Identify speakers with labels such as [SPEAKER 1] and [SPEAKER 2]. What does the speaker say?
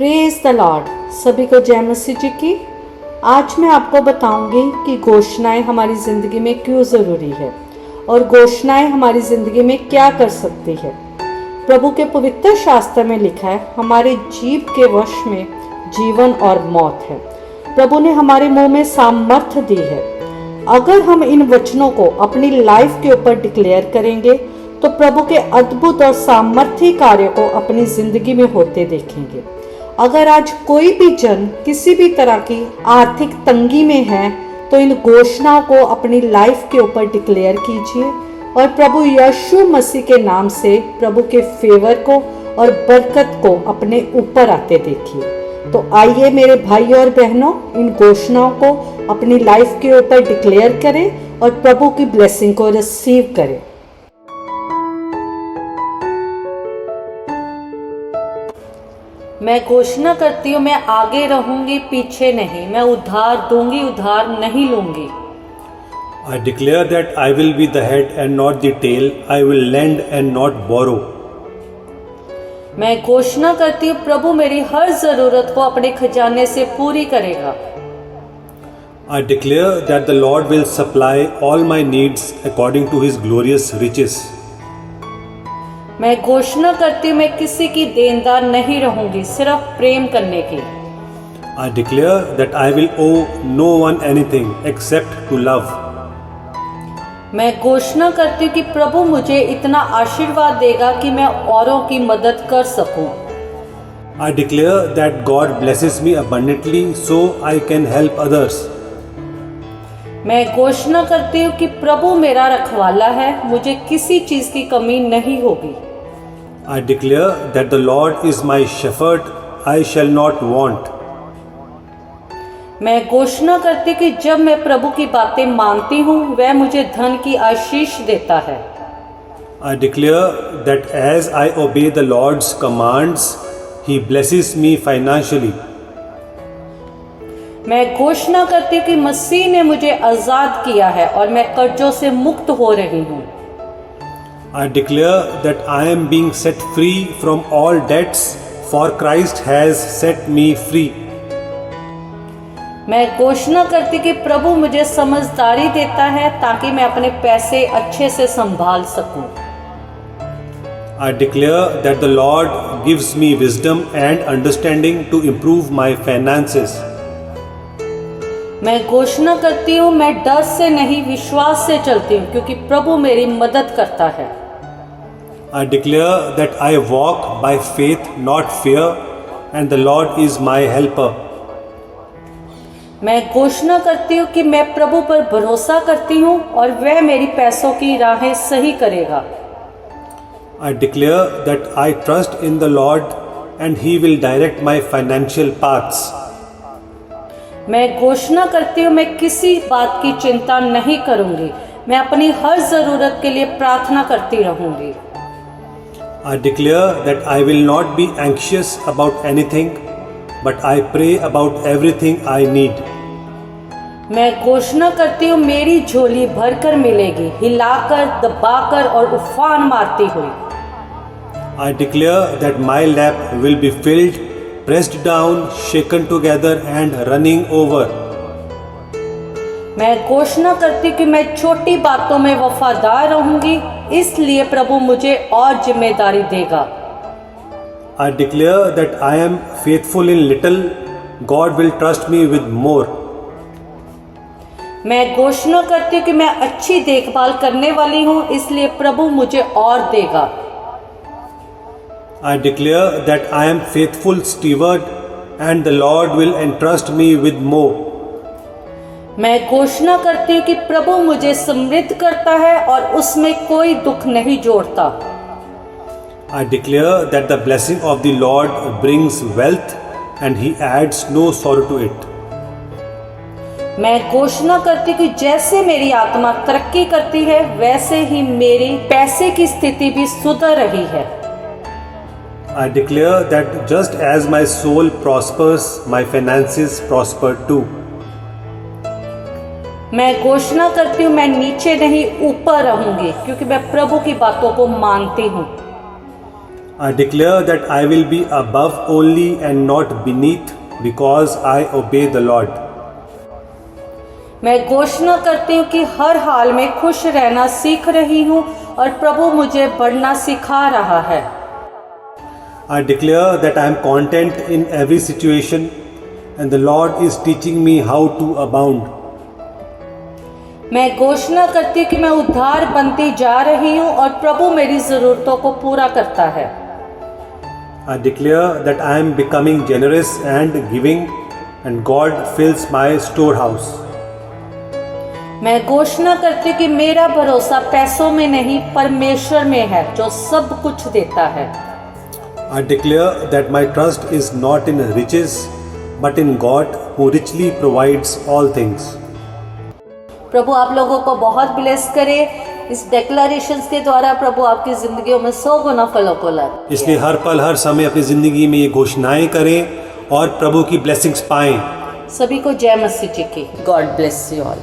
[SPEAKER 1] Praise the Lord. सभी को जय मसीह जी की। आज मैं आपको बताऊंगी कि घोषणाएं हमारी ज़िंदगी में क्यों ज़रूरी है और घोषणाएं हमारी ज़िंदगी में क्या कर सकती है। प्रभु के पवित्र शास्त्र में लिखा है, हमारे जीभ के वश में जीवन और मौत है। प्रभु ने हमारे मुंह में सामर्थ्य दी है। अगर हम इन वचनों को अपनी लाइफ के ऊपर डिक्लेयर करेंगे तो प्रभु के अद्भुत और सामर्थ्य कार्य को अपनी जिंदगी में होते देखेंगे। अगर आज कोई भी जन किसी भी तरह की आर्थिक तंगी में है तो इन घोषणाओं को अपनी लाइफ के ऊपर डिक्लेयर कीजिए और प्रभु यीशु मसीह के नाम से प्रभु के फेवर को और बरकत को अपने ऊपर आते देखिए। तो आइए मेरे भाई और बहनों, इन घोषणाओं को अपनी लाइफ के ऊपर डिक्लेयर करें और प्रभु की ब्लेसिंग को रिसीव करें। मैं घोषणा करती हूँ, मैं आगे रहूंगी, पीछे नहीं। मैं उधार दूंगी, उधार नहीं लूंगी।
[SPEAKER 2] I declare that I will be the head and not the tail. I will lend and not borrow.
[SPEAKER 1] मैं घोषणा करती हूँ, प्रभु मेरी हर जरूरत को अपने खजाने से पूरी करेगा।
[SPEAKER 2] I declare that the Lord will supply all my needs according to His glorious riches.
[SPEAKER 1] मैं घोषणा करती हूँ, मैं किसी की देनदार नहीं रहूंगी, सिर्फ प्रेम करने की।
[SPEAKER 2] I declare that I will owe no one anything except to love.
[SPEAKER 1] मैं घोषणा करती हूँ कि प्रभु मुझे इतना आशीर्वाद देगा कि मैं औरों की मदद कर सकूं।
[SPEAKER 2] I declare that God blesses me abundantly so I can help others.
[SPEAKER 1] मैं घोषणा करती हूँ कि प्रभु मेरा रखवाला है, मुझे किसी चीज की कमी नहीं होगी।
[SPEAKER 2] I declare that the Lord is my shepherd, I shall not want.
[SPEAKER 1] मैं घोषणा करती कि जब मैं प्रभु की बातें मानती हूँ वह मुझे धन की आशीष देता है।
[SPEAKER 2] I declare that as I obey the Lord's commands, He blesses me financially.
[SPEAKER 1] मैं घोषणा करती हूँ कि मसीह ने मुझे आजाद किया है और मैं कर्जों से मुक्त हो रही हूँ।
[SPEAKER 2] I declare that I am being set free from all debts, for Christ has set me free.
[SPEAKER 1] मैं घोषणा करती कि प्रभु मुझे समझदारी देता है ताकि मैं अपने पैसे अच्छे से संभाल सकूं।
[SPEAKER 2] I declare that the Lord gives me wisdom and understanding to improve my finances.
[SPEAKER 1] मैं घोषणा करती हूँ, मैं डर से नहीं विश्वास से चलती हूँ क्योंकि प्रभु मेरी मदद करता है।
[SPEAKER 2] I declare that I walk by faith, not fear, and the Lord is my helper.
[SPEAKER 1] मैं घोषणा करती हूँ कि मैं प्रभु पर भरोसा करती हूँ और वह मेरी पैसों की राहें सही करेगा।
[SPEAKER 2] I declare that I trust in the Lord and He will direct my financial paths.
[SPEAKER 1] मैं घोषणा करती हूँ, मैं किसी बात की चिंता नहीं करूँगी, मैं अपनी हर ज़रूरत के लिए प्रार्थना करती रहूँगी।
[SPEAKER 2] I declare that I will not be anxious about anything, but I pray about everything I need.
[SPEAKER 1] मैं घोषणा करती हूँ, मेरी झोली भरकर मिलेगी, हिलाकर, दबाकर और उफान मारती हुई।
[SPEAKER 2] I declare that my lap will be filled, pressed down, shaken together and running over.
[SPEAKER 1] मैं घोषणा करती कि मैं छोटी बातों में वफादार रहूंगी, इसलिए प्रभु मुझे और जिम्मेदारी देगा।
[SPEAKER 2] I declare that I am faithful in little, God will trust me with more.
[SPEAKER 1] मैं घोषणा करती कि मैं अच्छी देखभाल करने वाली हूँ, इसलिए प्रभु मुझे और देगा।
[SPEAKER 2] I declare that I am faithful steward and the Lord will entrust me with more.
[SPEAKER 1] मैं घोषणा करती हूँ कि प्रभु मुझे समृद्ध करता है और उसमें कोई दुख नहीं जोड़ता।
[SPEAKER 2] I declare that the blessing of the Lord brings wealth and He adds no sorrow to it.
[SPEAKER 1] मैं घोषणा करती कि जैसे मेरी आत्मा तरक्की करती है वैसे ही मेरी पैसे की स्थिति भी सुधर रही है।
[SPEAKER 2] I declare that just as my soul prospers, my finances prosper too.
[SPEAKER 1] मैं घोषणा करती हूँ, मैं नीचे नहीं ऊपर रहूंगी क्योंकि मैं प्रभु की बातों को मानती हूँ।
[SPEAKER 2] I declare that I will be above only and not beneath because I obey the Lord.
[SPEAKER 1] मैं घोषणा करती हूँ कि हर हाल में खुश रहना सीख रही हूँ और प्रभु मुझे बढ़ना सिखा रहा है।
[SPEAKER 2] I declare that I am content in every situation and the Lord is teaching me how to abound.
[SPEAKER 1] मैं घोषणा करती हूँ कि मैं उद्धार बनती जा रही हूँ और प्रभु मेरी ज़रूरतों को पूरा करता है।
[SPEAKER 2] I declare that I am becoming generous and giving and God fills my storehouse.
[SPEAKER 1] मैं घोषणा करती हूँ कि मेरा भरोसा पैसों में नहीं परमेश्वर में है जो सब कुछ देता है।
[SPEAKER 2] I declare that my trust is not in riches but in God who richly provides all things.
[SPEAKER 1] प्रभु आप लोगों को बहुत ब्लेस करे। इस डेक्लरेशंस के द्वारा प्रभु आपकी जिंदगियों में 100 गुना फलों को लाए।
[SPEAKER 2] इसलिए हर पल हर समय अपनी जिंदगी में ये घोषणाएं करें और प्रभु की ब्लेसिंग्स पाएं।
[SPEAKER 1] सभी को जय मसीह जी की। God bless you all.